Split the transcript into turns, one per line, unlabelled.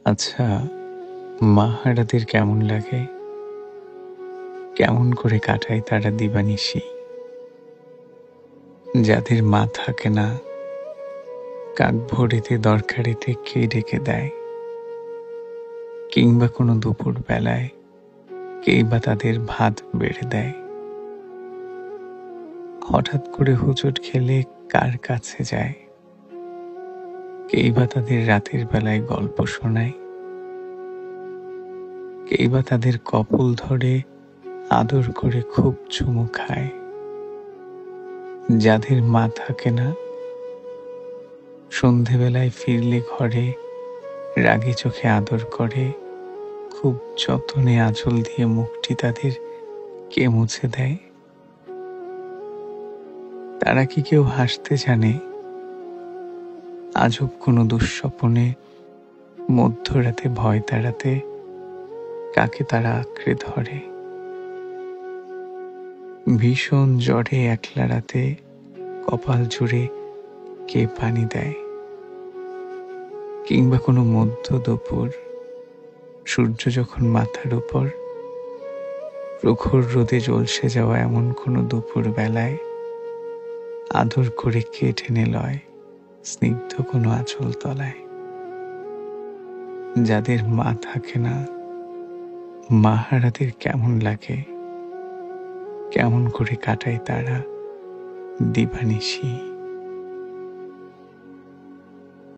আচ্ছা, মা হারাদের কেমন লাগে? কেমন করে কাটায় তারা দিবানিশি? যাদের মা থাকে না, কাক ভোরেতে দরকারিতে কে ডেকে দেয়? কিংবা কোনো দুপুর বেলায় কেই বা তাদের ভাত বেড়ে দেয়? হঠাৎ করে হোঁচট খেলে কার কাছে যায়? কেই বা তাদের রাতের বেলায় গল্প শোনায়? কেই বা তাদের কপল ধরে আদর করে খুব চুমু খায়? যাদের মা থাকে না, সন্ধেবেলায় ফিরলে ঘরে রাগী চোখে আদর করে, খুব যতনে আঁচল দিয়ে মুখটি তাদের কে মুছে দেয়? তারা কি কেউ হাসতে জানে? আজব কোনো দুঃস্বপনে মধ্যরাতে ভয় তাড়াতে কাকে তারা আঁকড়ে ধরে? ভীষণ জ্বরে একলা রাতে কপাল জুড়ে কে পানি দেয়? কিংবা কোনো মধ্য দুপুর সূর্য যখন মাথার উপর প্রখর রোদে ঝলসে যাওয়া এমন কোনো দুপুর বেলায় আদর করে কে টেনে লয় স্নিগ্ধ কোনো আঁচল তলায়? যাদের মা থাকে না, মা হারাদের কেমন লাগে? কেমন করে কাটায় তারা দিবানিশি?